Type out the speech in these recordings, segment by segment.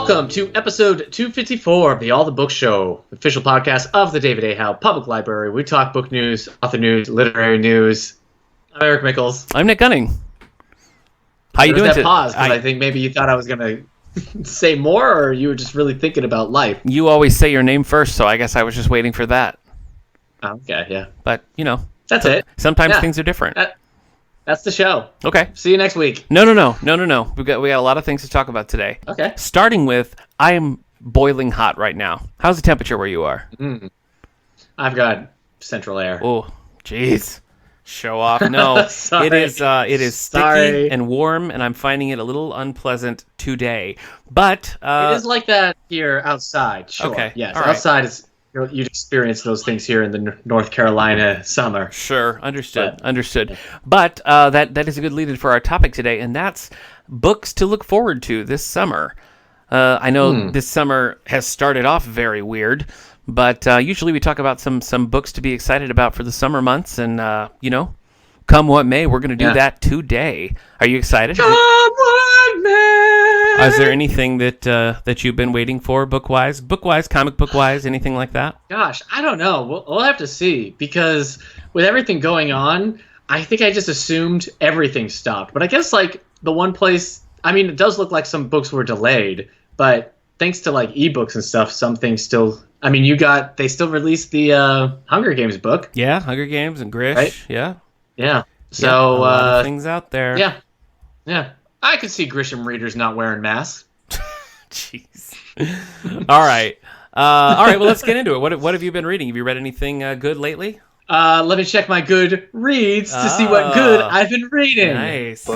Welcome to episode 254 of the All the Book Show, official podcast of the David A. Howe Public Library. We talk book news, author news, literary news. I'm Eric Mickles. I'm Nick Gunning. How you doing? That pause, because I think maybe you thought I was going to say more, or you were just really thinking about life. You always say your name first, so I guess I was just waiting for that. Okay, yeah. But, you know. That's it. Sometimes things are different. That's the show. Okay. See you next week. No. We got a lot of things to talk about today. Okay. Starting with, I am boiling hot right now. How's the temperature where you are? I've got central air. Oh, jeez. Show off. No. It is sticky and warm, and I'm finding it a little unpleasant today. But it is like that here outside. Sure. Okay. Yes. All right. Outside is. You'd experience those things here in the North Carolina summer. Sure, understood. But that is a good lead-in for our topic today, and that's books to look forward to this summer. I know this summer has started off very weird, but usually we talk about some books to be excited about for the summer months, and come what may, we're going to do that today. Are you excited? Come what may! Is there anything that you've been waiting for, book-wise, comic book-wise, anything like that? Gosh, I don't know. We'll have to see, because with everything going on, I think I just assumed everything stopped. But I guess, like, the one place, I mean, it does look like some books were delayed, but thanks to, like, ebooks and stuff, some things still, I mean, they still released the Hunger Games book. Yeah, Hunger Games and Grish, right? Yeah. So, a lot of things out there. Yeah. I could see Grisham readers not wearing masks. Jeez. All right. Well, let's get into it. What have you been reading? Have you read anything good lately? Let me check my good reads to see what good I've been reading. Nice.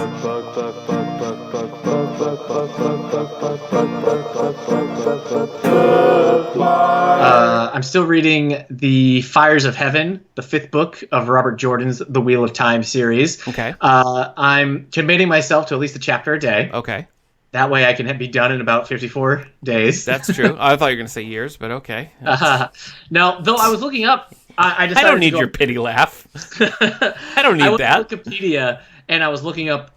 I'm still reading The Fires of Heaven, the 5th book of Robert Jordan's The Wheel of Time series. Okay. I'm committing myself to at least a chapter a day. Okay. That way I can be done in about 54 days. That's true. I thought you were going to say years, but okay. No, though I was looking up, I decided I don't need your pity laugh. I don't need that. I went to Wikipedia, and I was looking up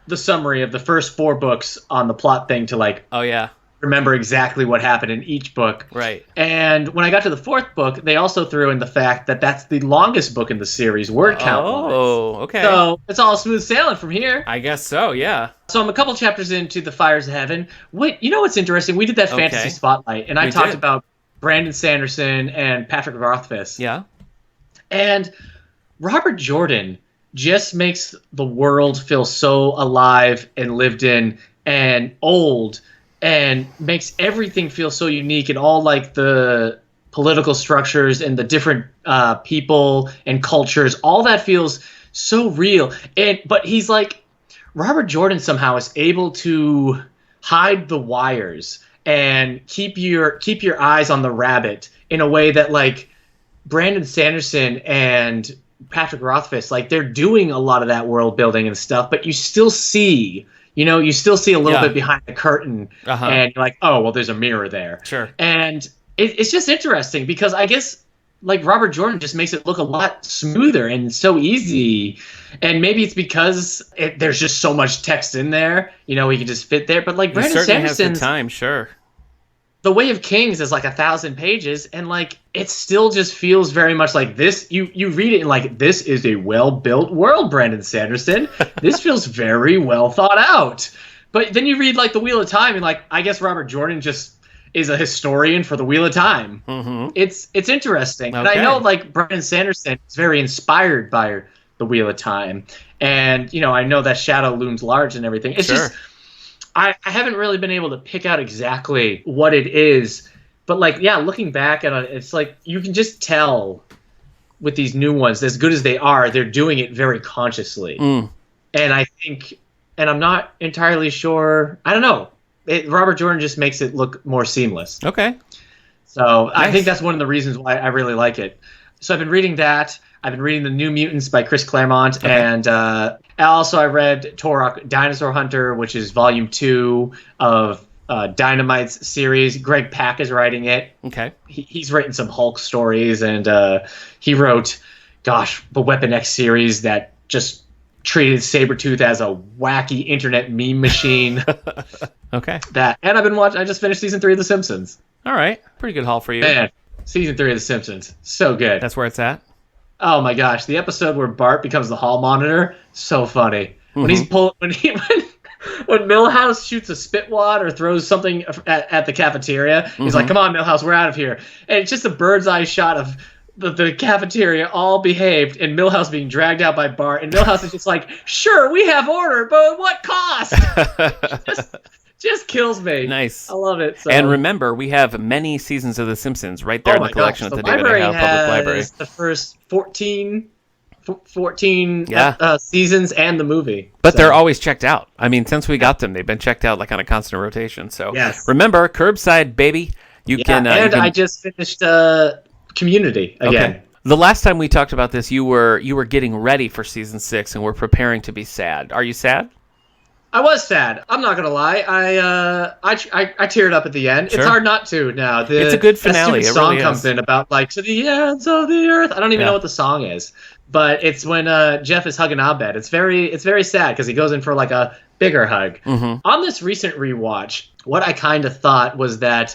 the summary of the first 4 books on the plot thing to remember exactly what happened in each book. Right. And when I got to the 4th book, they also threw in the fact that that's the longest book in the series, word count. Oh, okay. So it's all smooth sailing from here. I guess so, yeah. So I'm a couple chapters into The Fires of Heaven. Wait, you know what's interesting? We did that fantasy spotlight, and I talked about Brandon Sanderson and Patrick Rothfuss. Yeah. And Robert Jordan just makes the world feel so alive and lived in and old, and makes everything feel so unique, and all like the political structures and the different people and cultures, all that feels so real. But he's like, Robert Jordan somehow is able to hide the wires and keep your eyes on the rabbit in a way that, like, Brandon Sanderson and Patrick Rothfuss, like, they're doing a lot of that world building and stuff, but you still see a little bit behind the curtain, and you're like, oh, well, there's a mirror there. Sure. And it's just interesting, because I guess, like, Robert Jordan just makes it look a lot smoother and so easy. And maybe it's because there's just so much text in there, he can just fit there. But, like, Brandon Sanderson's has the time, sure. The Way of Kings is like 1,000 pages, and, like, it still just feels very much like this. You read it and, like, this is a well-built world, Brandon Sanderson. This feels very well thought out. But then you read, like, The Wheel of Time, and, like, I guess Robert Jordan just is a historian for The Wheel of Time. Mm-hmm. It's interesting. Okay. And I know, like, Brandon Sanderson is very inspired by The Wheel of Time. And, I know that shadow looms large and everything. It's just... I haven't really been able to pick out exactly what it is, but, like, looking back at it, it's like you can just tell with these new ones, as good as they are, they're doing it very consciously. And I think, and I'm not entirely sure, I don't know, Robert Jordan just makes it look more seamless. Okay. So nice. I think that's one of the reasons why I really like it. So I've been reading that. I've been reading The New Mutants by Chris Claremont, and also I read Turok Dinosaur Hunter, which is volume 2 of Dynamite's series. Greg Pak is writing it. Okay. He's written some Hulk stories, and he wrote, the Weapon X series that just treated Sabretooth as a wacky internet meme machine. Okay. And I just finished season 3 of The Simpsons. All right. Pretty good haul for you. Man, season 3 of The Simpsons. So good. That's where it's at? Oh my gosh. The episode where Bart becomes the hall monitor, so funny. When Milhouse shoots a spit wad or throws something at the cafeteria, he's like, come on, Milhouse, we're out of here. And it's just a bird's eye shot of the cafeteria all behaved and Milhouse being dragged out by Bart. And Milhouse is just like, sure, we have order, but at what cost? just kills me. Nice. I love it. So. And remember, we have many seasons of The Simpsons right there in the collection at the David A. Howe Public Library. The first 14 seasons and the movie. But they're always checked out. I mean, since we got them, they've been checked out like on a constant rotation. So remember, curbside, baby. You can. I just finished Community again. Okay. The last time we talked about this, you were getting ready for season 6 and were preparing to be sad. Are you sad? I was sad. I'm not gonna lie. I teared up at the end. Sure. It's hard not to now. It's a good finale. That song comes in about like to the ends of the earth. I don't even know what the song is, but it's when Jeff is hugging Abed. It's very sad because he goes in for like a bigger hug. Mm-hmm. On this recent rewatch, what I kind of thought was that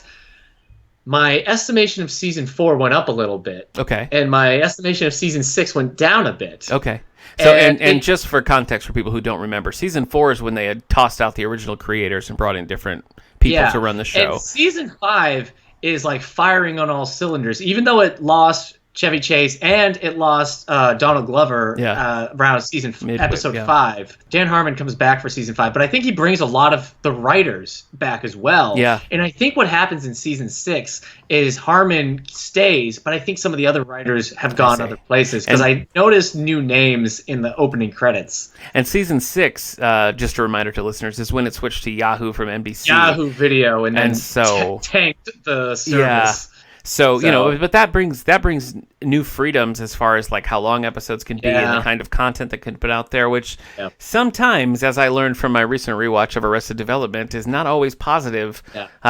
my estimation of season 4 went up a little bit. Okay. And my estimation of season 6 went down a bit. Okay. So and just for context for people who don't remember, season 4 is when they had tossed out the original creators and brought in different people to run the show. And season 5 is like firing on all cylinders, even though it lost Chevy Chase and it lost Donald Glover around episode 5. Dan Harmon comes back for season 5, but I think he brings a lot of the writers back as well. Yeah. And I think what happens in season 6 is Harmon stays, but I think some of the other writers have gone other places because I noticed new names in the opening credits. And season 6, just a reminder to listeners, is when it switched to Yahoo from NBC. Yahoo Video, and then tanked the service. Yeah. So, but that brings new freedoms as far as like how long episodes can be and the kind of content that can put out there, which sometimes, as I learned from my recent rewatch of Arrested Development, is not always positive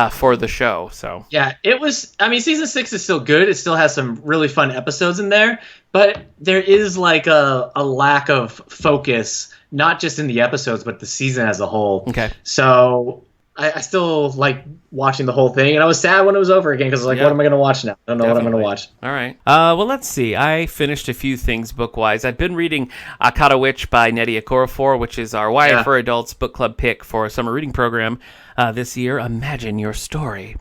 for the show. So it was. I mean, season 6 is still good. It still has some really fun episodes in there, but there is like a lack of focus, not just in the episodes, but the season as a whole. Okay. So I still like watching the whole thing, and I was sad when it was over again because I was like, what am I going to watch now? I don't know what I'm going to watch. All right. Well, let's see. I finished a few things book-wise. I've been reading Akata Witch by Nnedi Okorafor, which is our YA for Adults book club pick for a summer reading program this year. Imagine Your Story.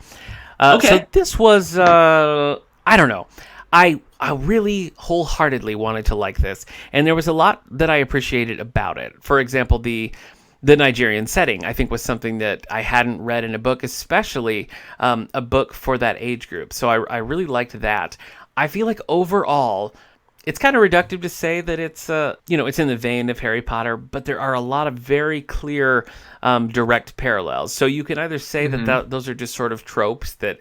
So this was, I don't know. I really wholeheartedly wanted to like this, and there was a lot that I appreciated about it. For example, the Nigerian setting, I think, was something that I hadn't read in a book, especially a book for that age group. So I really liked that. I feel like overall, it's kind of reductive to say that it's it's in the vein of Harry Potter, but there are a lot of very clear direct parallels. So you can either say that those are just sort of tropes that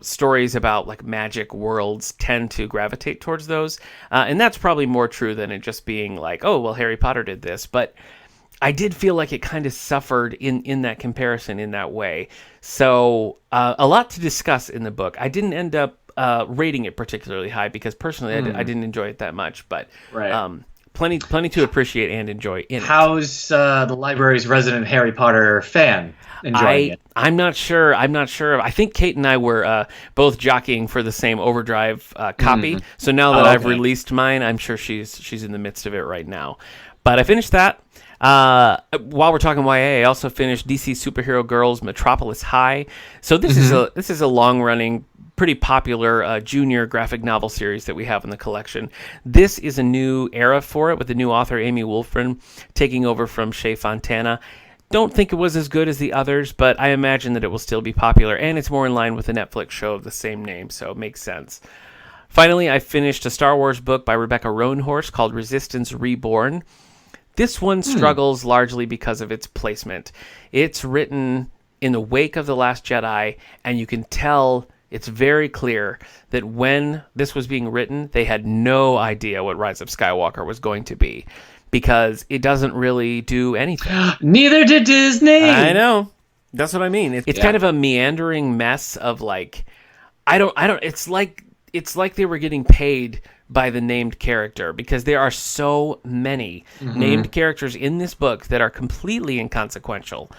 stories about like magic worlds tend to gravitate towards those, and that's probably more true than it just being like, oh well, Harry Potter did this, but I did feel like it kind of suffered in that comparison in that way. So a lot to discuss in the book. I didn't end up rating it particularly high because personally I didn't enjoy it that much, but plenty to appreciate and enjoy in it. How's the library's resident Harry Potter fan enjoying it? I'm not sure. I think Kate and I were both jockeying for the same Overdrive copy. So now that I've released mine, I'm sure she's in the midst of it right now. But I finished that. While we're talking YA, I also finished DC Superhero Girls Metropolis High. So this is a long-running, pretty popular junior graphic novel series that we have in the collection. This is a new era for it with the new author Amy Wolfram taking over from Shea Fontana. Don't think it was as good as the others, but I imagine that it will still be popular, and it's more in line with the Netflix show of the same name, so it makes sense. Finally, I finished a Star Wars book by Rebecca Roanhorse called Resistance Reborn. This one struggles largely because of its placement. It's written in the wake of The Last Jedi, and you can tell it's very clear that when this was being written, they had no idea what Rise of Skywalker was going to be, because it doesn't really do anything. Neither did Disney! I know. That's what I mean. It's kind of a meandering mess of like, it's like it's like they were getting paid by the named character, because there are so many named characters in this book that are completely inconsequential.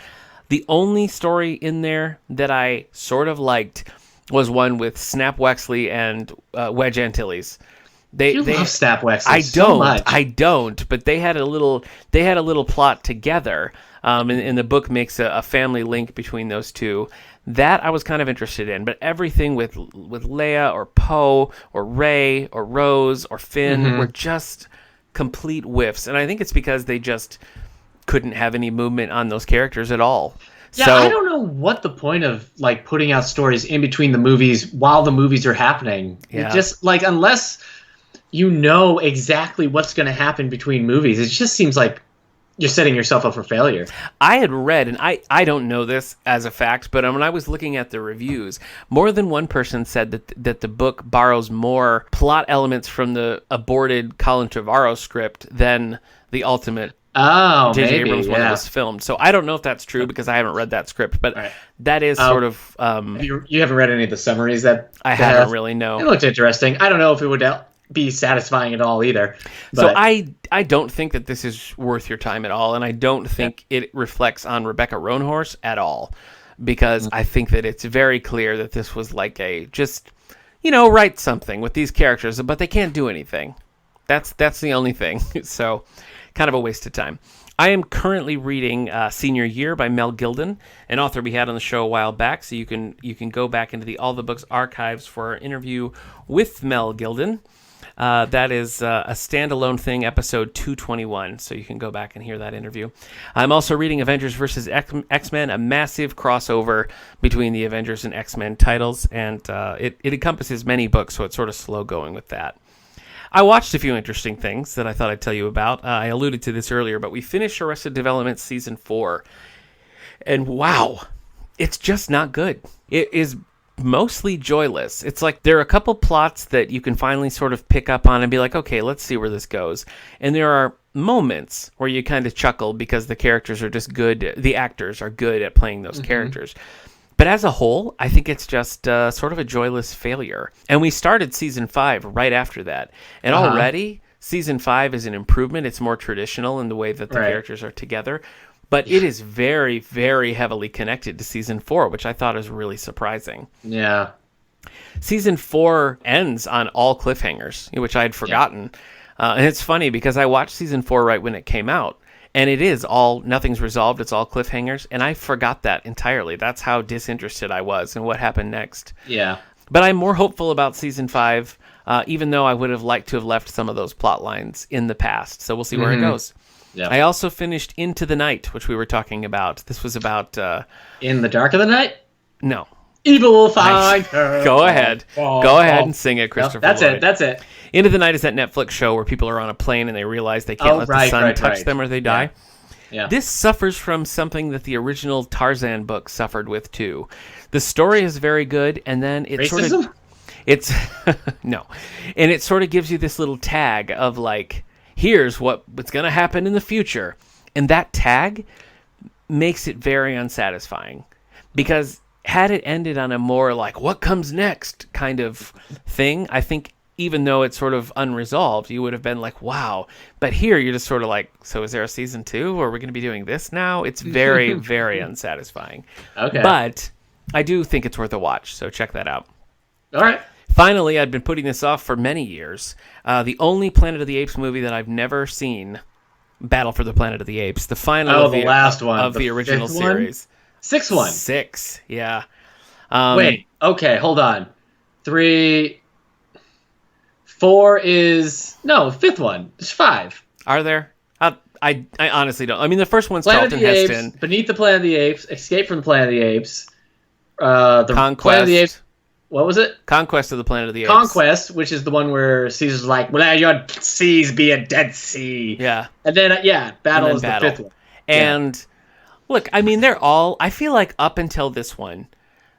The only story in there that I sort of liked was one with Snap Wexley and Wedge Antilles. They love Snap Wexley so much. I don't, but they had a little plot together, and the book makes a family link between those two. That I was kind of interested in, but everything with Leia or Poe or Rey or Rose or Finn were just complete whiffs, and I think it's because they just couldn't have any movement on those characters at all. Yeah, so, I don't know what the point of like putting out stories in between the movies while the movies are happening. Yeah. It just like, unless you know exactly what's going to happen between movies, it just seems like you're setting yourself up for failure. I had read, and I don't know this as a fact, but when I was looking at the reviews, more than one person said that the book borrows more plot elements from the aborted Colin Trevorrow script than the ultimate J.J. Abrams one that was filmed. So I don't know if that's true because I haven't read that script, but that is sort of... you haven't read any of the summaries that... I haven't really, no. It looked interesting. I don't know if it would be satisfying at all either. But... So I don't think that this is worth your time at all, and I don't think it reflects on Rebecca Roanhorse at all, because I think that it's very clear that this was like a just, write something with these characters, but they can't do anything. That's the only thing. So kind of a waste of time. I am currently reading Senior Year by Mel Gilden, an author we had on the show a while back, so you can go back into the All the Books archives for our interview with Mel Gilden. That is a standalone thing, episode 221, so you can go back and hear that interview. I'm also reading Avengers vs. X-Men, a massive crossover between the Avengers and X-Men titles, and it encompasses many books, so it's sort of slow going with that. I watched a few interesting things that I thought I'd tell you about. I alluded to this earlier, but we finished Arrested Development Season 4, and wow, it's just not good. It is mostly joyless. It's like there are a couple plots that you can finally sort of pick up on and be like, okay, let's see where this goes. And there are moments where you kind of chuckle because the characters are just good. The actors are good at playing those characters. But as a whole, I think it's just sort of a joyless failure. And we started Season 5 right after that. And already, Season 5 is an improvement. It's more traditional in the way that the characters are together. But it is very, very heavily connected to Season 4, which I thought is really surprising. Yeah. Season 4 ends on all cliffhangers, which I had forgotten. And it's funny because I watched Season 4 right when it came out. And it is all, nothing's resolved, it's all cliffhangers. And I forgot that entirely. That's how disinterested I was in what happened next. Yeah. But I'm more hopeful about Season 5, even though I would have liked to have left some of those plot lines in the past. So we'll see where it goes. Yeah. I also finished Into the Night, which we were talking about. This was about... In the Dark of the Night? No. Evil will find her. Go ahead. Go ahead and sing it, Christopher Lloyd. That's it. Into the Night is that Netflix show where people are on a plane and they realize they can't let the sun touch them or they die. Yeah. This suffers from something that the original Tarzan book suffered with too. The story is very good, and then it Racism? sort of... It's... no. And it sort of gives you this little tag of like, here's what's going to happen in the future. And that tag makes it very unsatisfying. Because had it ended on a more like, what comes next kind of thing, I think even though it's sort of unresolved, you would have been like, wow. But here you're just sort of like, so is there a season 2? Or are we going to be doing this now? It's very, very unsatisfying. Okay. But I do think it's worth a watch, so check that out. All right. Finally, I've been putting this off for many years. The only Planet of the Apes movie that I've never seen, Battle for the Planet of the Apes, the final of the last one of the original series. Sixth one. 6, yeah. Wait, okay, hold on. 3, 4 is... No, fifth one. There's 5. Are there? I honestly don't. I mean, the first one's Planet Charlton of the Heston. Apes, Beneath the Planet of the Apes, Escape from the Planet of the Apes, the Conquest. Planet of the Apes... What was it? Conquest of the Planet of the Apes. Conquest, which is the one where Caesar's like, well, your seas be a dead sea. Yeah. And then, Battle is the fifth one. And, look, I mean, I feel like up until this one,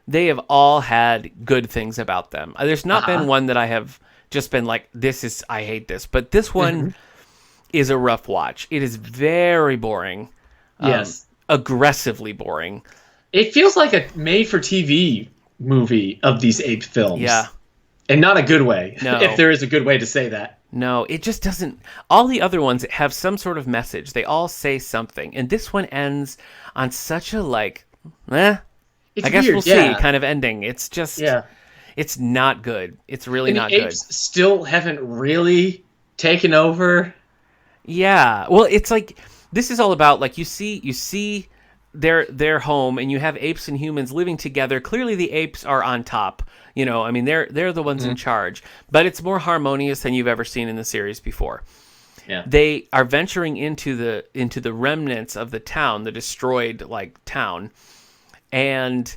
they have all had good things about them. There's not been one that I have just been like, I hate this. But this one is a rough watch. It is very boring. Yes. Aggressively boring. It feels like a made-for-TV movie of these ape films. Yeah. And not a good way, No. if there is a good way to say that. No, it just doesn't. All the other ones have some sort of message. They all say something. And this one ends on such a, like, It's I guess weird, we'll see kind of ending. It's just, it's not good. It's really not good. Apes still haven't really taken over. Yeah. Well, it's like, this is all about, like, you see their home, and you have apes and humans living together. Clearly the apes are on top. You know, I mean, they're the ones in charge. But it's more harmonious than you've ever seen in the series before. Yeah. They are venturing into the remnants of the town, the destroyed, like, town. And,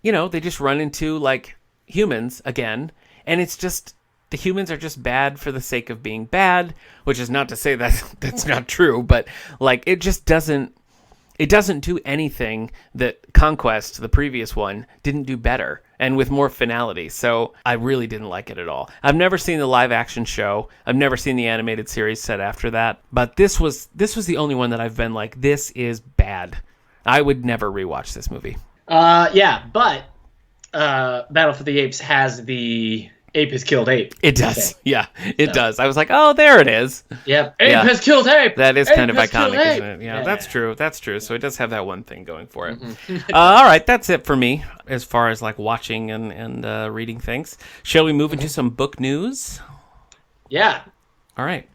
you know, they just run into, like, humans again. And it's just, the humans are just bad for the sake of being bad, which is not to say that that's not true, but, like, it just doesn't do anything that Conquest, the previous one, didn't do better and with more finality. So I really didn't like it at all. I've never seen the live action show. I've never seen the animated series set after that. But this was the only one that I've been like, this is bad. I would never rewatch this movie. Yeah, but Battle for the Apes has the ape has killed ape. It does. Yeah, it does. I was like, oh, there it is. Yep. Ape has killed ape. That is kind of iconic, isn't it? Yeah, that's true. That's true. So it does have that one thing going for it. All right, that's it for me as far as like watching and reading things. Shall we move into some book news? Yeah. All right.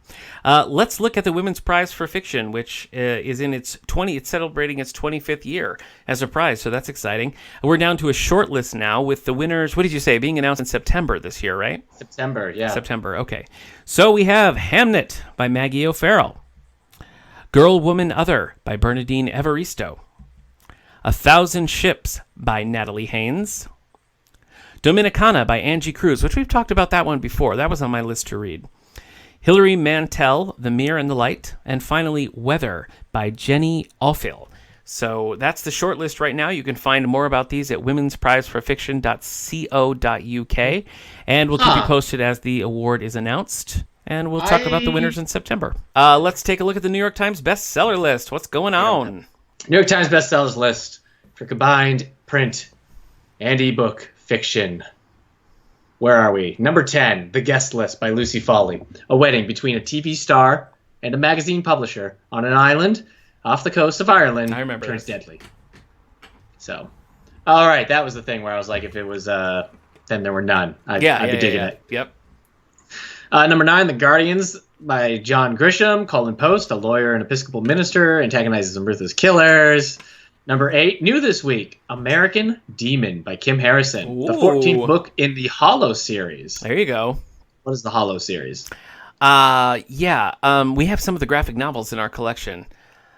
Let's look at the Women's Prize for Fiction, which is in it's celebrating its 25th year as a prize, so that's exciting. We're down to a short list now with the winners, what did you say, being announced in September this year, right? September, yeah. September, okay. So we have Hamnet by Maggie O'Farrell, Girl, Woman, Other by Bernadine Evaristo, 1,000 Ships by Natalie Haynes, Dominicana by Angie Cruz, which we've talked about that one before. That was on my list to read. Hilary Mantel, The Mirror and the Light, and finally Weather by Jenny Offill. So that's the short list right now. You can find more about these at women'sprizeforfiction.co.uk, and we'll keep you posted as the award is announced, and we'll talk about the winners in September. Let's take a look at the New York Times bestseller list. What's going on? New York Times bestsellers list for combined print and ebook fiction. Where are we? Number 10, The Guest List by Lucy Foley. A wedding between a TV star and a magazine publisher on an island off the coast of Ireland turns deadly. So, all right, that was the thing where I was like, if it was, then there were none. I'd be digging it. Yep. Number 9, The Guardians by John Grisham. Colin Post, a lawyer and Episcopal minister, antagonizes some ruthless killers. Number 8, new this week, American Demon by Kim Harrison. Ooh. The 14th book in the Hollow series. There you go. What is the Hollow series? We have some of the graphic novels in our collection.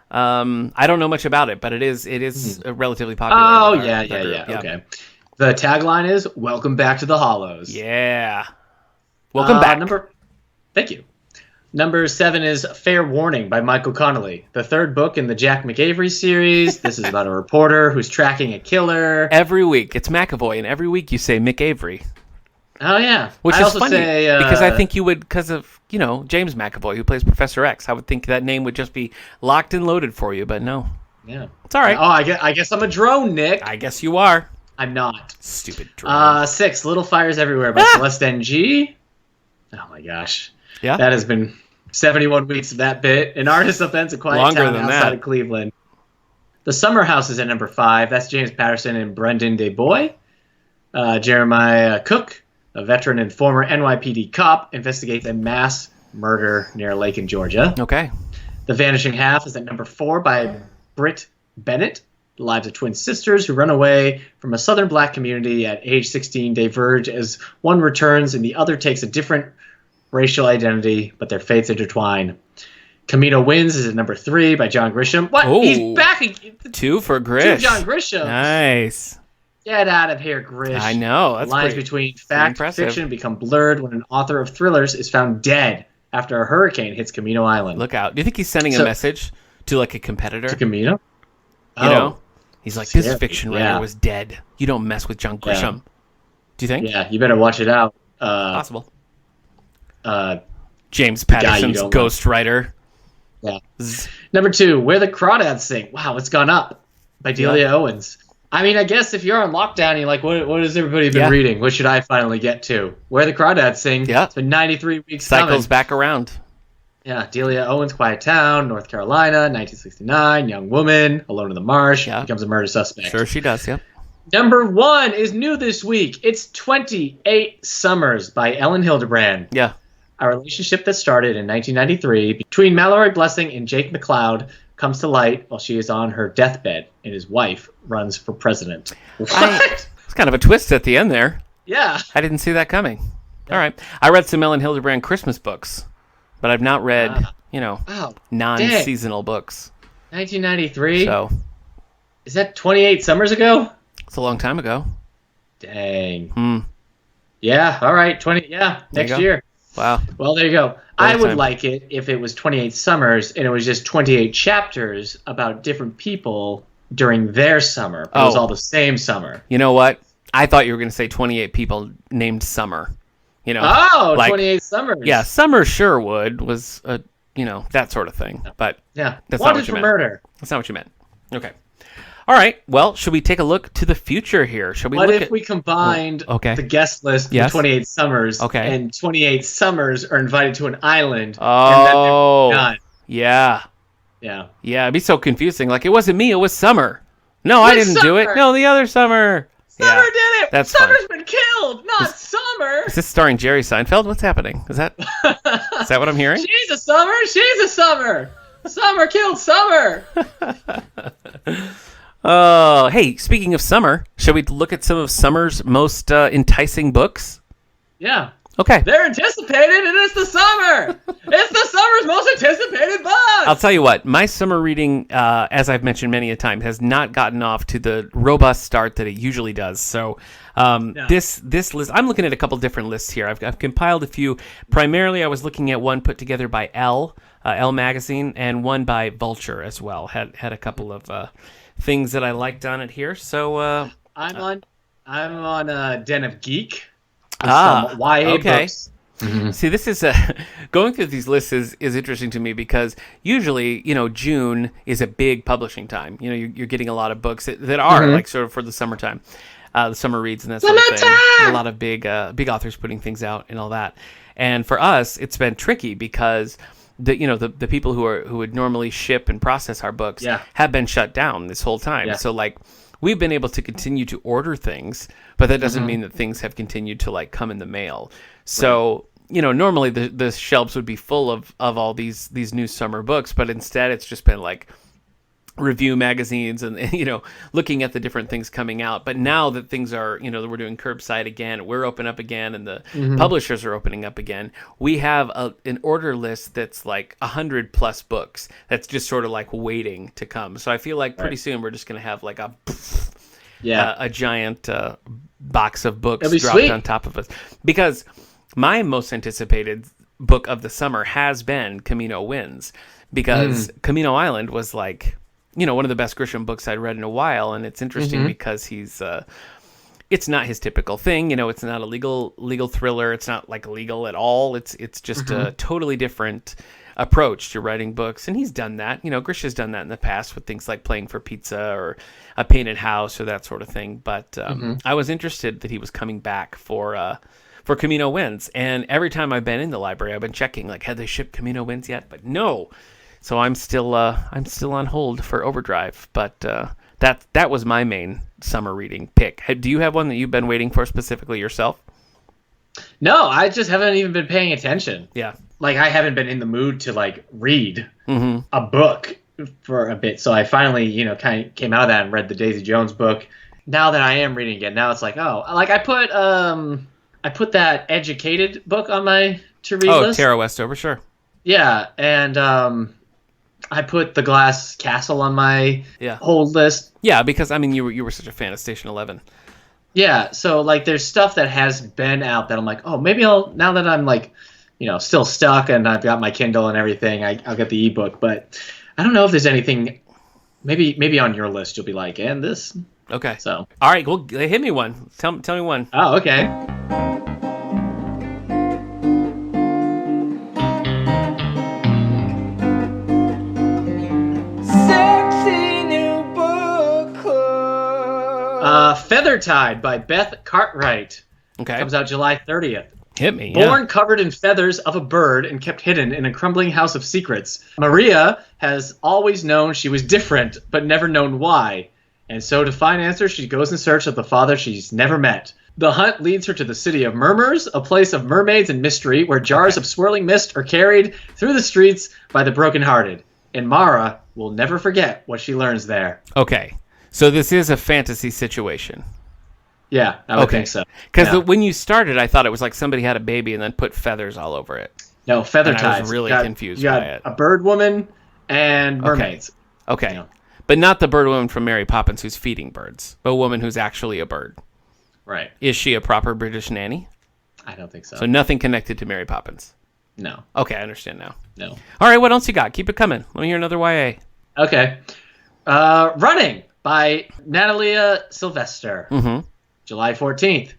I don't know much about it, but it is relatively popular. Oh, yeah. Okay. The tagline is, Welcome back to the Hollows. Yeah. Welcome back. Thank you. Number 7 is Fair Warning by Michael Connolly, the 3rd book in the Jack McAvery series. This is about a reporter who's tracking a killer. Every week, it's McAvoy, and every week you say McAvery. Oh, yeah. Which is funny, because I think you would, because of, James McAvoy, who plays Professor X, I would think that name would just be locked and loaded for you, but no. Yeah. It's all right. Oh, I guess I'm a drone, Nick. I guess you are. I'm not. Stupid drone. 6, Little Fires Everywhere by Celeste Ng. Oh, my gosh. Yeah. That has been 71 weeks of that bit. An artist offends a quiet town outside of Cleveland. The Summer House is at number 5. That's James Patterson and Brendan DeBoy. Jeremiah Cook, a veteran and former NYPD cop, investigates a mass murder near a lake in Georgia. Okay. The Vanishing Half is at number 4 by Britt Bennett. The lives of twin sisters who run away from a southern black community at age 16 diverge as one returns and the other takes a different racial identity, but their fates intertwine. Camino Wins is at number 3 by John Grisham. What? Ooh, he's back again. 2 for Grish. 2 John Grisham. Nice. Get out of here, Grish. I know. That's the lines between fact and fiction become blurred when an author of thrillers is found dead after a hurricane hits Camino Island. Look out. Do you think he's sending a message to like a competitor? To Camino? You know? He's like, this fiction writer was dead. You don't mess with John Grisham. Yeah. Do you think? Yeah, you better watch it out. Possible. James Patterson's ghostwriter. Yeah. Number 2, Where the Crawdads Sing. Wow, it's gone up by Delia Owens. I mean, I guess if you're on lockdown, you're like, what has everybody been Yeah. reading? What should I finally get to? Where the Crawdads Sing. Yeah. It's been 93 weeks Cycles coming. back around. Yeah, Delia Owens' Quiet Town, North Carolina, 1969, Young Woman, Alone in the Marsh, Yeah. becomes a murder suspect. Sure she does, yep. Number 1 is new this week. It's 28 Summers by Ellen Hildebrand. Yeah. A relationship that started in 1993 between Mallory Blessing and Jake McLeod comes to light while she is on her deathbed and his wife runs for president. What? It's kind of a twist at the end there. Yeah. I didn't see that coming. All right. I read some Ellen Hildebrand Christmas books, but I've not read, non-seasonal books. 1993? So. Is that 28 summers ago? It's a long time ago. Dang. Yeah, all right. Next year. Wow. Well, there you go. I would like it if it was 28 summers and it was just 28 chapters about different people during their summer. But it was all the same summer. You know what? I thought you were going to say 28 people named Summer. 28 summers. Yeah, Summer Sherwood was, that sort of thing. But yeah, that's wanted not what you for meant. murder. That's not what you meant. Okay. All right. Well, should we take a look to the future here? Should we? What if we combined the guest list with 28 summers? Okay. And 28 summers are invited to an island. Oh. And then yeah. Yeah. Yeah. It'd be so confusing. Like, it wasn't me. It was Summer. No, I didn't do it. No, the other Summer. Summer did it. That's Summer's fun. been killed, not Summer. Is this starring Jerry Seinfeld? What's happening? Is that what I'm hearing? She's a Summer. She's a Summer. Summer killed Summer. Oh, hey, speaking of summer, shall we look at some of summer's most enticing books? Yeah. Okay. They're anticipated, and it's the summer. It's the summer's most anticipated book. I'll tell you what, my summer reading, as I've mentioned many a time, has not gotten off to the robust start that it usually does. So this list, I'm looking at a couple different lists here. I've compiled a few. Primarily, I was looking at one put together by Elle Magazine, and one by Vulture as well. Had a couple of things that I liked on it here. So I'm on Den of Geek. YA books. Mm-hmm. See, this is going through these lists is interesting to me because usually, June is a big publishing time. You're getting a lot of books that are like sort of for the summertime, the summer reads and that sort of thing. A lot of big authors putting things out and all that. And for us, it's been tricky because the people who would normally ship and process our books have been shut down this whole time. Yeah. So we've been able to continue to order things, but that doesn't mean that things have continued to come in the mail. So, normally the shelves would be full of all these new summer books, but instead it's just been review magazines and looking at the different things coming out. But now that things are, we're doing curbside again, we're open up again, and the publishers are opening up again, we have an order list that's 100 plus books that's just sort of waiting to come. So I feel like pretty soon we're just going to have a giant box of books dropped on top of us. Because my most anticipated book of the summer has been Camino Winds, because Camino Island was one of the best Grisham books I'd read in a while, and it's interesting because he's it's not his typical thing. It's not a legal thriller. It's not legal at all. It's just a totally different approach to writing books, and he's done that. Grisham's done that in the past with things like Playing for Pizza or A Painted House or that sort of thing. But I was interested that he was coming back for Camino Winds, and every time I've been in the library, I've been checking had they shipped Camino Winds yet? But no. So I'm still on hold for Overdrive, but that was my main summer reading pick. Do you have one that you've been waiting for specifically yourself? No, I just haven't even been paying attention. Yeah, I haven't been in the mood to read a book for a bit. So I finally kind of came out of that and read the Daisy Jones book. Now that I am reading again, now it's I put that Educated book on my to read list. Tara Westover, sure. Yeah, and I put The Glass Castle on my hold list. Yeah, because you were such a fan of Station 11. Yeah, so there's stuff that has been out that I'm maybe I'll, now that I'm still stuck and I've got my Kindle and everything, I'll get the ebook. But I don't know if there's anything. Maybe on your list you'll be and this. Okay. So all right, well, hit me one. Tell me one. Oh, okay. Feathertide by Beth Cartwright. Okay. Comes out July 30th. Hit me. Born covered in feathers of a bird and kept hidden in a crumbling house of secrets, Maria has always known she was different, but never known why. And so to find answers, she goes in search of the father she's never met. The hunt leads her to the city of Murmurs, a place of mermaids and mystery, where jars of swirling mist are carried through the streets by the brokenhearted. And Mara will never forget what she learns there. Okay. So this is a fantasy situation. Yeah, I would think so. Because when you started, I thought it was like somebody had a baby and then put feathers all over it. No, Feathertide. I was really confused by it. A bird woman and mermaids. Okay. You know. But not the bird woman from Mary Poppins who's feeding birds, but a woman who's actually a bird. Right. Is she a proper British nanny? I don't think so. So nothing connected to Mary Poppins? No. Okay, I understand now. No. All right, what else you got? Keep it coming. Let me hear another YA. Okay. Running by Natalia Sylvester. Mm-hmm. July 14th.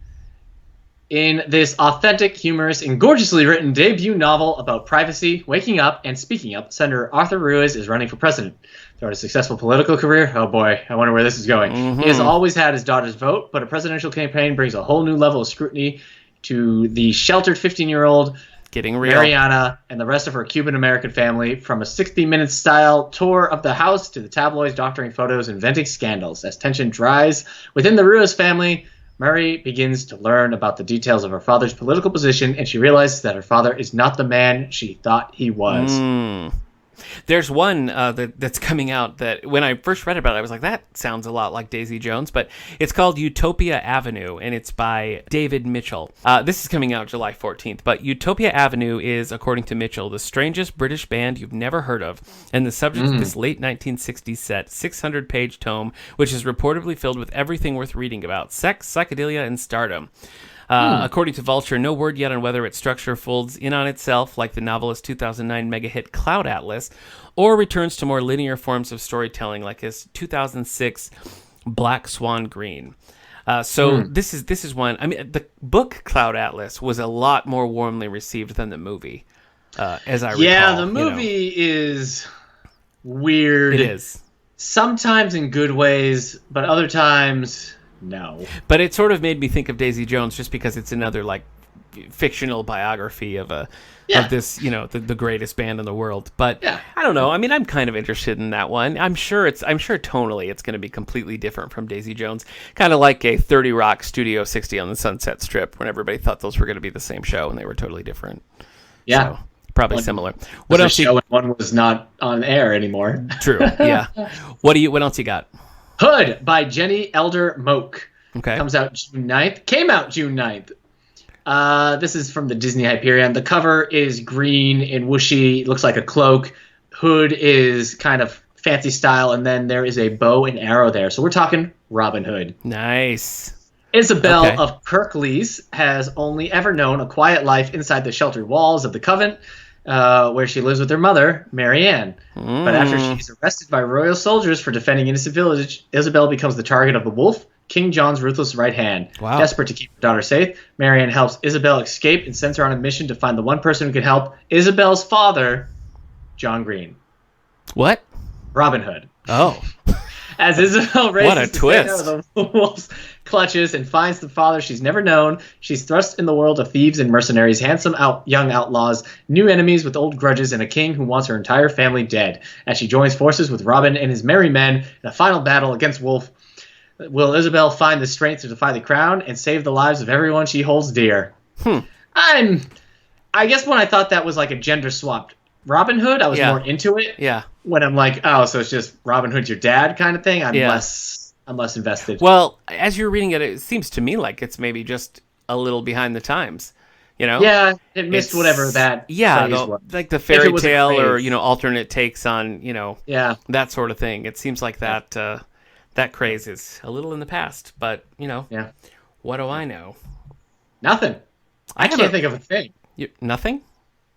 In this authentic, humorous, and gorgeously written debut novel about privacy, waking up, and speaking up, Senator Arthur Ruiz is running for president. Throughout a successful political career, oh boy, I wonder where this is going. Mm-hmm. He has always had his daughter's vote, but a presidential campaign brings a whole new level of scrutiny to the sheltered 15-year-old getting real. Mariana and the rest of her Cuban-American family, from a 60-minute style tour of the house to the tabloids doctoring photos and venting scandals. As tension dries within the Ruiz family, Mary begins to learn about the details of her father's political position, and she realizes that her father is not the man she thought he was. There's one that's coming out that when I first read about it, I was like, that sounds a lot like Daisy Jones, but it's called Utopia Avenue, and it's by David Mitchell. This is coming out July 14th, but Utopia Avenue is, according to Mitchell, the strangest British band you've never heard of, and the subject of this late 1960s set, 600-page tome, which is reportedly filled with everything worth reading about: sex, psychedelia, and stardom. According to Vulture, no word yet on whether its structure folds in on itself like the novelist's 2009 mega hit Cloud Atlas, or returns to more linear forms of storytelling like his 2006 Black Swan Green. This is one. I mean, the book Cloud Atlas was a lot more warmly received than the movie, as I recall. Yeah, the movie is weird. It is. Sometimes in good ways, but other times... No. But it sort of made me think of Daisy Jones just because it's another like fictional biography of this, the greatest band in the world. But I don't know. I mean, I'm kind of interested in that one. I'm sure tonally it's going to be completely different from Daisy Jones. Kind of like a 30 Rock Studio 60 on the Sunset Strip when everybody thought those were going to be the same show and they were totally different. Yeah. So, probably similar. What else? One was not on air anymore. True. Yeah. What else you got? Hood by Jenny Elder Moak. Okay. Comes out June 9th. Came out June 9th. This is from the Disney Hyperion. The cover is green and whooshy. It looks like a cloak. Hood is kind of fancy style, and then there is a bow and arrow there. So we're talking Robin Hood. Nice. Isabel of Kirklees has only ever known a quiet life inside the sheltered walls of the convent, where she lives with her mother, Marianne. But after she's arrested by royal soldiers for defending innocent village, Isabel becomes the target of the wolf, King John's ruthless right hand. Wow. Desperate to keep her daughter safe, Marianne helps Isabel escape and sends her on a mission to find the one person who can help: Isabel's father, John Green. What? Robin Hood. Oh. As Isabel raises what a twist. out of the wolf's clutches and finds the father she's never known, she's thrust in the world of thieves and mercenaries, handsome young outlaws, new enemies with old grudges, and a king who wants her entire family dead. As she joins forces with Robin and his merry men in a final battle against Wolf, will Isabel find the strength to defy the crown and save the lives of everyone she holds dear? I guess when I thought that was like a gender swapped Robin Hood, I was more into it. Yeah. When I'm like, oh, so it's just Robin Hood's your dad kind of thing, I'm less invested. Well, as you're reading it, it seems to me like it's maybe just a little behind the times. Yeah, it missed whatever that phrase was. Like the fairy tale or alternate takes on that sort of thing. It seems like that that craze is a little in the past, but what do I know? Nothing. I can't think of a thing. Nothing?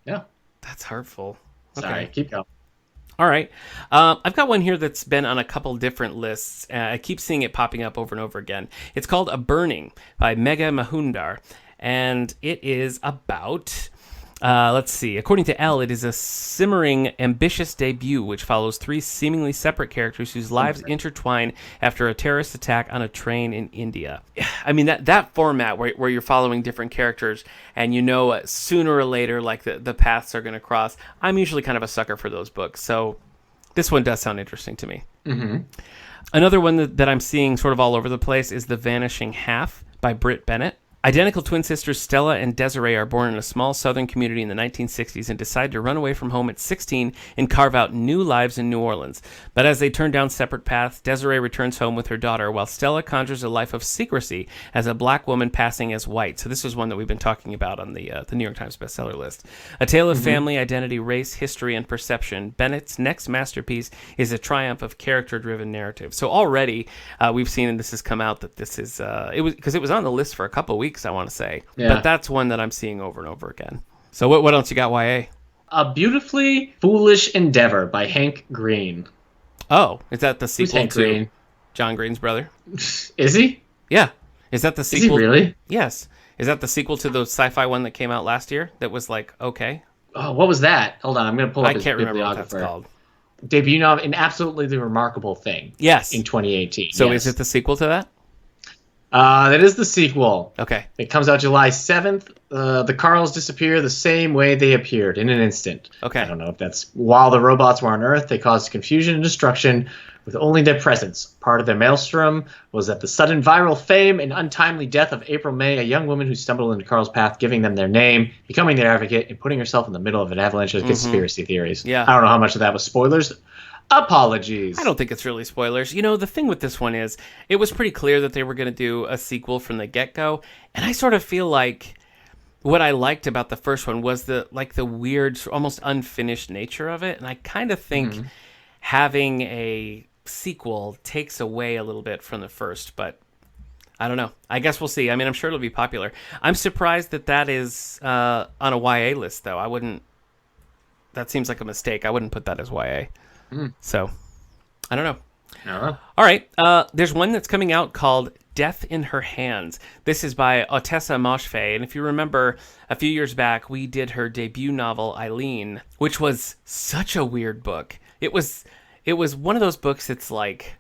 No. That's hurtful. Sorry, keep going. All right. I've got one here that's been on a couple different lists. I keep seeing it popping up over and over again. It's called A Burning by Megha Mahundar, and it is about Let's see. According to Elle, it is a simmering, ambitious debut which follows three seemingly separate characters whose lives intertwine after a terrorist attack on a train in India. I mean, that format where you're following different characters and sooner or later, like the paths are going to cross. I'm usually kind of a sucker for those books, so this one does sound interesting to me. Mm-hmm. Another one that I'm seeing sort of all over the place is The Vanishing Half by Britt Bennett. Identical twin sisters Stella and Desiree are born in a small southern community in the 1960s and decide to run away from home at 16 and carve out new lives in New Orleans. But as they turn down separate paths, Desiree returns home with her daughter, while Stella conjures a life of secrecy as a black woman passing as white. So this is one that we've been talking about on the New York Times bestseller list. A tale of family, identity, race, history, and perception. Bennett's next masterpiece is a triumph of character-driven narrative. So already we've seen, and this has come out, that this is it was on the list for a couple of weeks, I want to say. Yeah. But that's one that I'm seeing over and over again. So what else you got, YA? A Beautifully Foolish Endeavor by Hank Green. Oh, is that the sequel Hank to Green? John Green's brother? Is he? Yeah. Is that the sequel? Is he really? Yes. Is that the sequel to the sci-fi one that came out last year that was like, okay? Oh, what was that? Hold on, I'm going to pull up his I can't remember what that's called. Debut novel, An Absolutely Remarkable Thing. Yes. In 2018. So is it the sequel to that? That is the sequel. Okay. It comes out July 7th. The Carls disappear the same way they appeared, in an instant. Okay. I don't know if that's while the robots were on Earth, they caused confusion and destruction with only their presence. Part of their maelstrom was that the sudden viral fame and untimely death of April May, a young woman who stumbled into Carl's path, giving them their name, becoming their advocate, and putting herself in the middle of an avalanche of conspiracy theories. Yeah. I don't know how much of that was spoilers. Apologies. I don't think it's really spoilers. The thing with this one is it was pretty clear that they were going to do a sequel from the get-go, and I sort of feel like what I liked about the first one was the weird, almost unfinished nature of it, and I kind of think having a sequel takes away a little bit from the first, but I don't know. I guess we'll see. I mean, I'm sure it'll be popular. I'm surprised that is on a YA list, though. That seems like a mistake. I wouldn't put that as YA. So, I don't know. All right. There's one that's coming out called Death in Her Hands. This is by Ottessa Moshfegh. And if you remember, a few years back, we did her debut novel, Eileen, which was such a weird book. It was one of those books that's like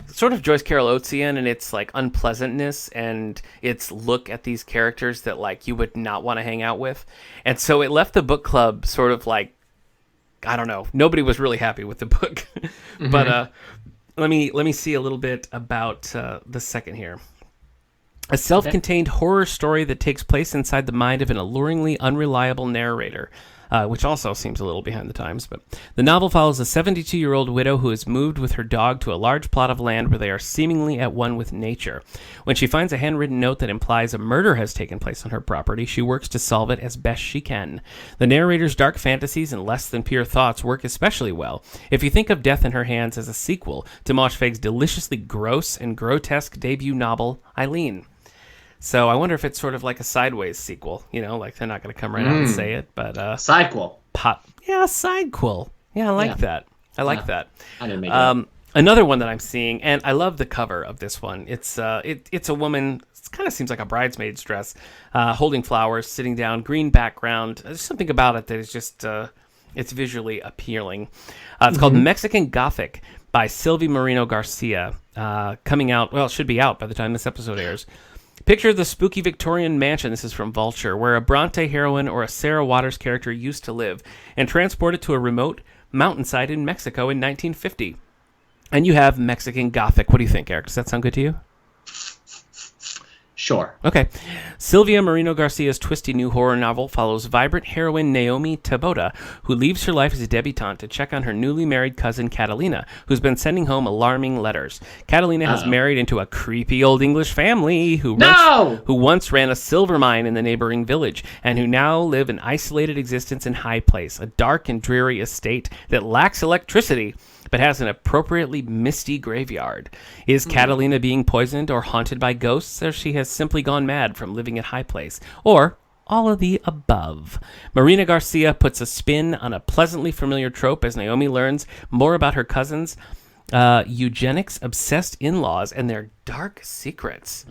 sort of Joyce Carol Oatsian, and it's like unpleasantness and its look at these characters that like you would not want to hang out with. And so it left the book club sort of like, I don't know. Nobody was really happy with the book. But let me see a little bit about the second here. A self-contained horror story that takes place inside the mind of an alluringly unreliable narrator, which also seems a little behind the times. But the novel follows a 72-year-old widow who has moved with her dog to a large plot of land where they are seemingly at one with nature. When she finds a handwritten note that implies a murder has taken place on her property, she works to solve it as best she can. The narrator's dark fantasies and less than pure thoughts work especially well if you think of Death in Her Hands as a sequel to Moshfegh's deliciously gross and grotesque debut novel, Eileen. So I wonder if it's sort of like a sideways sequel, like they're not going to come right out and say it, but sidequel. Sidequel. Yeah, I like that. I like that. I didn't make it. Another one that I'm seeing, and I love the cover of this one. It's a woman. It kind of seems like a bridesmaid's dress, holding flowers, sitting down, green background. There's something about it that is just it's visually appealing. It's called Mexican Gothic by Sylvie Moreno Garcia. Coming out. Well, it should be out by the time this episode airs. Picture the spooky Victorian mansion, this is from Vulture, where a Bronte heroine or a Sarah Waters character used to live, and transported to a remote mountainside in Mexico in 1950. And you have Mexican Gothic. What do you think, Eric? Does that sound good to you? Sure. Okay. Sylvia Moreno Garcia's twisty new horror novel follows vibrant heroine Naomi Taboda, who leaves her life as a debutante to check on her newly married cousin Catalina, who's been sending home alarming letters. Catalina has married into a creepy old English family who once ran a silver mine in the neighboring village, and who now live an isolated existence in High Place, a dark and dreary estate that lacks electricity, but has an appropriately misty graveyard. Is Catalina being poisoned or haunted by ghosts, or she has simply gone mad from living at High Place? Or all of the above? Marina Garcia puts a spin on a pleasantly familiar trope as Naomi learns more about her cousins' eugenics-obsessed in-laws and their dark secrets.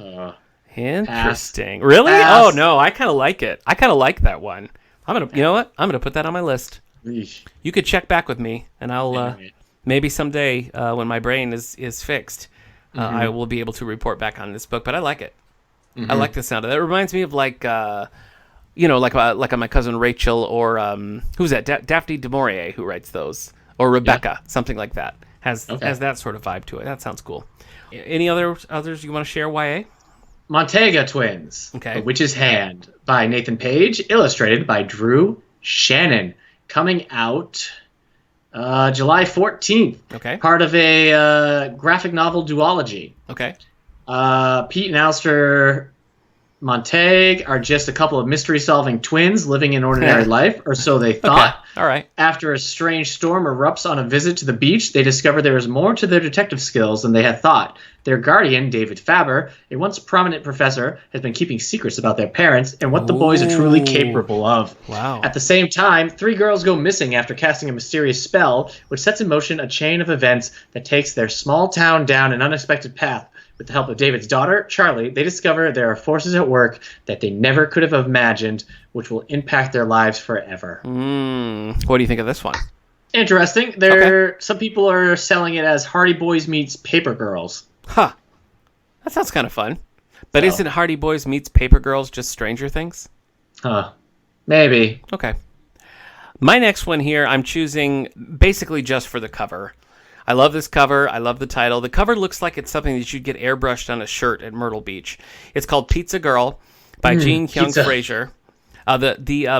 Interesting. Really? Pass. Oh, no, I kind of like it. I kind of like that one. You know what? I'm gonna put that on my list. Eesh. You could check back with me, and I'll maybe someday when my brain is fixed, I will be able to report back on this book. But I like it. I like the sound of that. It reminds me of like my cousin Rachel or who's that? Daphne du Maurier, who writes those, or Rebecca, something like that. Has that sort of vibe to it. That sounds cool. Any others you want to share? YA? Montega Twins. Okay. The Witch's Hand by Nathan Page, illustrated by Drew Shannon. Coming out July 14th. Okay. Part of a graphic novel duology. Okay. Pete and Alistair Montague are just a couple of mystery-solving twins living an ordinary life, or so they thought. Okay. All right. After a strange storm erupts on a visit to the beach, they discover there is more to their detective skills than they had thought. Their guardian, David Faber, a once prominent professor, has been keeping secrets about their parents and what the boys are truly capable of. Wow. At the same time, 3 girls go missing after casting a mysterious spell, which sets in motion a chain of events that takes their small town down an unexpected path. With the help of David's daughter, Charlie, they discover there are forces at work that they never could have imagined, which will impact their lives forever. What do you think of this one? Interesting. Some people are selling it as Hardy Boys meets Paper Girls. Huh. That sounds kind of fun. But isn't Hardy Boys meets Paper Girls just Stranger Things? Huh. Maybe. Okay. My next one here, I'm choosing basically just for the cover. I love this cover. I love the title. The cover looks like it's something that you'd get airbrushed on a shirt at Myrtle Beach. It's called Pizza Girl by Jean Kyung Fraser. The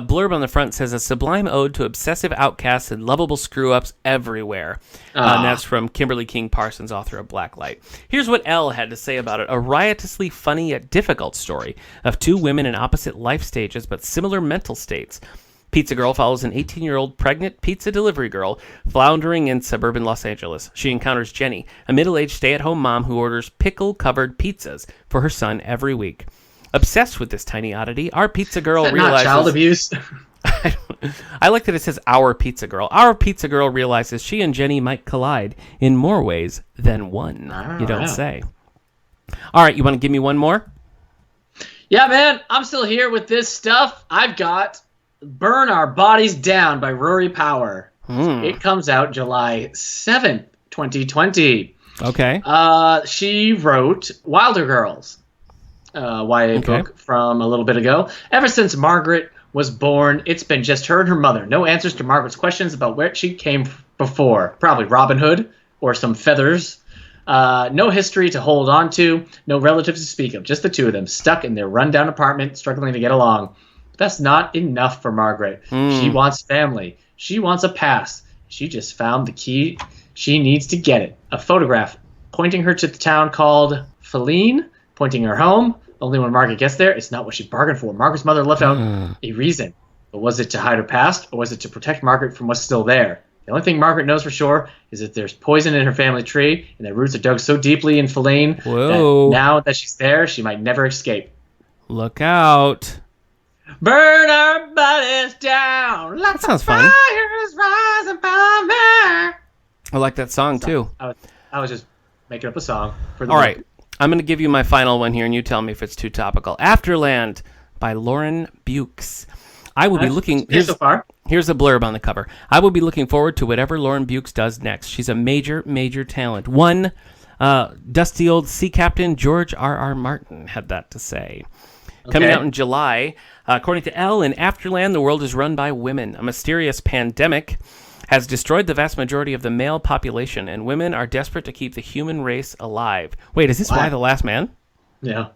blurb on the front says, a sublime ode to obsessive outcasts and lovable screw-ups everywhere. And that's from Kimberly King Parsons, author of Blacklight. Here's what Elle had to say about it. A riotously funny yet difficult story of 2 women in opposite life stages but similar mental states. Pizza Girl follows an 18-year-old pregnant pizza delivery girl floundering in suburban Los Angeles. She encounters Jenny, a middle-aged stay-at-home mom who orders pickle-covered pizzas for her son every week. Obsessed with this tiny oddity, our pizza girl realizes... not child abuse? I like that it says our pizza girl. Our pizza girl realizes she and Jenny might collide in more ways than one. You don't say. All right, you want to give me one more? Yeah, man. I'm still here with this stuff. I've got Burn Our Bodies Down by Rory Power. It comes out July 7th, 2020. Okay. She wrote Wilder Girls, YA book from a little bit ago. Ever since Margaret was born, it's been just her and her mother. No answers to Margaret's questions about where she came before. Probably Robin Hood or some feathers. No history to hold on to. No relatives to speak of. Just the 2 of them stuck in their rundown apartment, struggling to get along. But that's not enough for Margaret. She wants family. She wants a past. She just found the key. She needs to get it. A photograph pointing her to the town called Feline, pointing her home. Only when Margaret gets there, it's not what she bargained for. Margaret's mother left out a reason. But was it to hide her past, or was it to protect Margaret from what's still there? The only thing Margaret knows for sure is that there's poison in her family tree, and their roots are dug so deeply in Feline that now that she's there, she might never escape. Look out. Burn our bodies down. That sounds fun. Fires rising from there. I like that song, too. I was just making up a song for the All right. I'm going to give you my final one here, and you tell me if it's too topical. Afterland by Lauren Bukes. I will be looking... Here's a blurb on the cover. I will be looking forward to whatever Lauren Bukes does next. She's a major, major talent. One dusty old sea captain, George R.R. Martin, had that to say. Coming out in July, according to Elle, in Afterland, the world is run by women. A mysterious pandemic has destroyed the vast majority of the male population, and women are desperate to keep the human race alive. Wait, is this Y the Last Man? Yeah.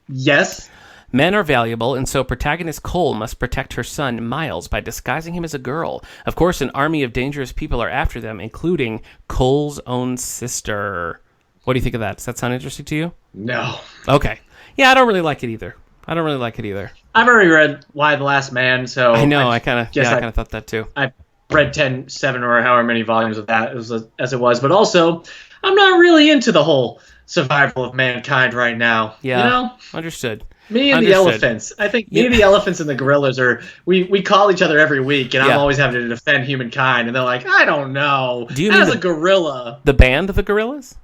Yes. Men are valuable, and so protagonist Cole must protect her son, Miles, by disguising him as a girl. Of course, an army of dangerous people are after them, including Cole's own sister. What do you think of that? Does that sound interesting to you? No. Okay. Yeah, I don't really like it either. I've already read Y the Last Man, so... I know, I kind of thought that too. I read 7 or however many volumes of that as it was, but also, I'm not really into the whole survival of mankind right now. Yeah, you know? Understood. Me and the elephants. I think me and the elephants and the gorillas we call each other every week, and I'm always having to defend humankind, and they're like, I don't know. Do you mean a gorilla? The band of the gorillas?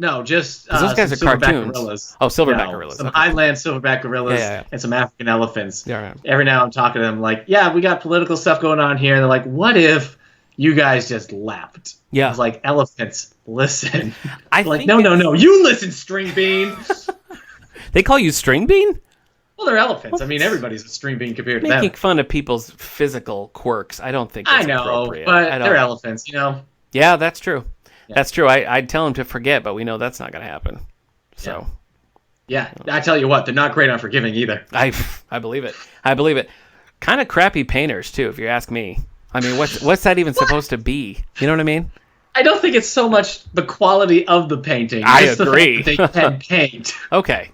No, just those guys are some silverback cartoons. gorillas. Oh, silverback gorillas. Some Okay. Highland silverback gorillas and some African elephants. Yeah. Every now I'm talking to them like, yeah, we got political stuff going on here. And they're like, what if you guys just laughed? Yeah. I was like, elephants, listen. I like, think no, you listen, string bean. They call you string bean? Well, they're elephants. I mean, everybody's a string bean compared to them. Making fun of people's physical quirks. I don't think that's appropriate. But they're elephants, you know? Yeah, that's true. Yeah. That's true. I'd tell them to forget, but we know that's not going to happen. So. Yeah, I tell you what, they're not great on forgiving either. I believe it. I believe it. Kind of crappy painters, too, if you ask me. I mean, what's that even supposed to be? You know what I mean? I don't think it's so much the quality of the painting. I it's agree. The fact that they can paint. Okay.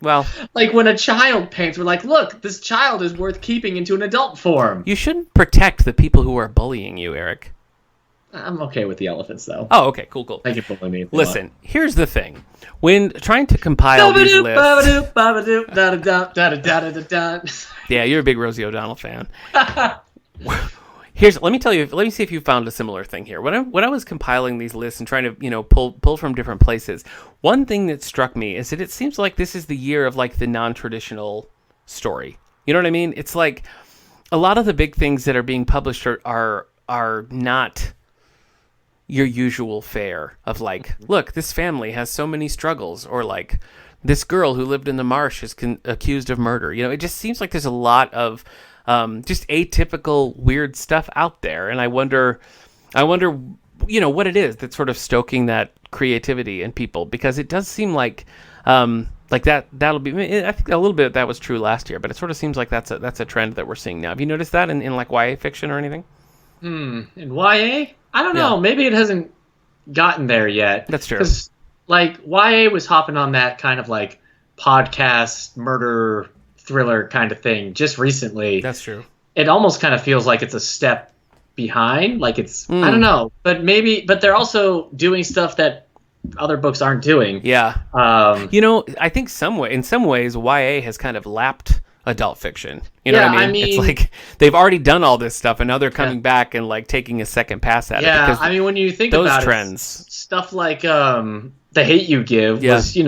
Well, like when a child paints, we're like, look, this child is worth keeping into an adult form. You shouldn't protect the people who are bullying you, Eric. I'm okay with the elephants, though. Oh, okay, cool. They can bully me. Listen, here's the thing. When trying to compile these lists... Yeah, you're a big Rosie O'Donnell fan. Let me see if you found a similar thing here. When I was compiling these lists and trying to, pull from different places, one thing that struck me is that it seems like this is the year of like the non-traditional story. You know what I mean? It's like a lot of the big things that are being published are not your usual fare of like, look, this family has so many struggles, or like this girl who lived in the marsh is accused of murder. It just seems like there's a lot of just atypical weird stuff out there, and I wonder what it is that's sort of stoking that creativity in people, because it does seem like that'll be, I think a little bit of that was true last year, but it sort of seems like that's a trend that we're seeing now. Have you noticed that in like YA fiction or anything? In YA? I don't know. Maybe it hasn't gotten there yet. That's true. Because like YA was hopping on that kind of like podcast murder thriller kind of thing just recently. That's true. It almost kind of feels like it's a step behind. Like it's I don't know, but they're also doing stuff that other books aren't doing. Yeah. I think in some ways YA has kind of lapped adult fiction. You know what I mean? It's like they've already done all this stuff and now they're coming back and like taking a second pass at it. Yeah, I mean when you think those about trends, stuff like The Hate You Give was,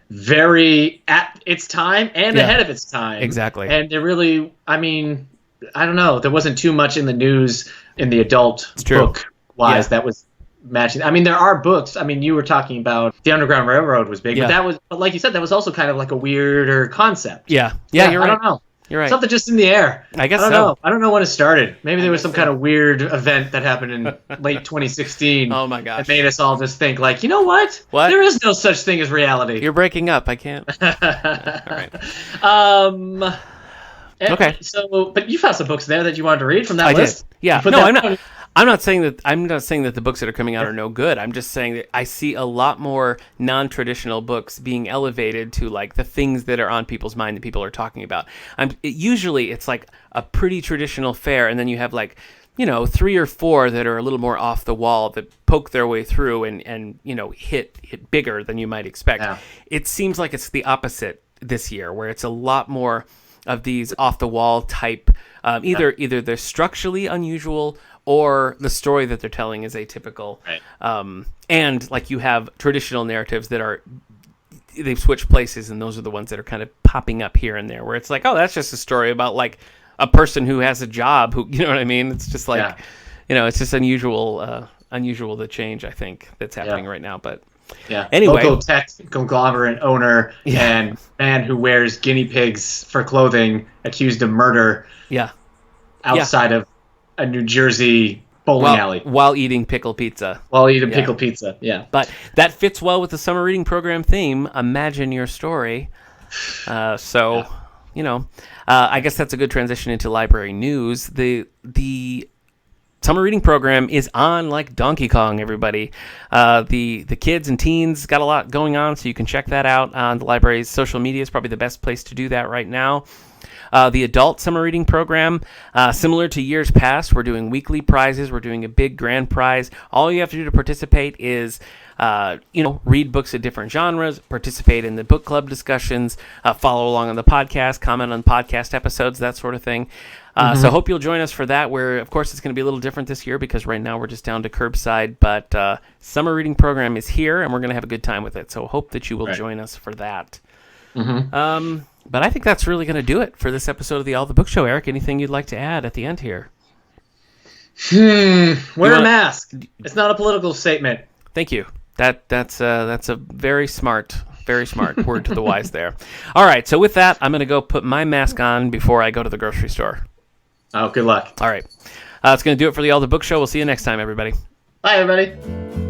very at its time and ahead of its time. Exactly. And it really, I mean, I don't know, there wasn't too much in the news in the adult book wise that was matching. I mean, there are books. I mean, you were talking about The Underground Railroad was big, but like you said, that was also kind of like a weirder concept. Yeah, you're right. I don't know. You're right. Something just in the air. I guess I don't so. know. I don't know when it started. Maybe there was some kind of weird event that happened in late 2016. Oh my gosh. That made us all just think like, you know what? What? There is no such thing as reality. You're breaking up. I can't. All right. Okay. So, but you found some books there that you wanted to read from that list. Did. Yeah. No, I'm not saying that the books that are coming out are no good. I'm just saying that I see a lot more non-traditional books being elevated to like the things that are on people's mind that people are talking about. Usually it's like a pretty traditional fare, and then you have like 3 or 4 that are a little more off the wall that poke their way through and hit bigger than you might expect. Yeah. It seems like it's the opposite this year, where it's a lot more of these off the wall type. Either they're structurally unusual, or the story that they're telling is atypical. Right. And like you have traditional narratives that they've switched places, and those are the ones that are kind of popping up here and there, where it's like, oh, that's just a story about like a person who has a job who, you know what I mean? It's just like, it's just unusual the change, I think, that's happening right now. But anyway. Local tech conglomerate owner and man who wears guinea pigs for clothing accused of murder. Yeah. Outside of a New Jersey bowling alley. While eating pickle pizza. Pizza, yeah. But that fits well with the summer reading program theme, Imagine Your Story. I guess that's a good transition into library news. The summer reading program is on like Donkey Kong, everybody. The kids and teens got a lot going on, so you can check that out on the library's social media. Is probably the best place to do that right now. The adult summer reading program, similar to years past, we're doing weekly prizes. We're doing a big grand prize. All you have to do to participate is, read books of different genres, participate in the book club discussions, follow along on the podcast, comment on podcast episodes, that sort of thing. So hope you'll join us for that, where, of course, it's going to be a little different this year because right now we're just down to curbside. But summer reading program is here, and we're going to have a good time with it. So hope that you will join us for that. But I think that's really going to do it for this episode of the All the Book Show. Eric, anything you'd like to add at the end here? Wear a mask. It's not a political statement. Thank you. That's a very smart word to the wise there. All right, so with that, I'm going to go put my mask on before I go to the grocery store. Oh, good luck. All right. That's going to do it for the All the Book Show. We'll see you next time, everybody. Bye, everybody.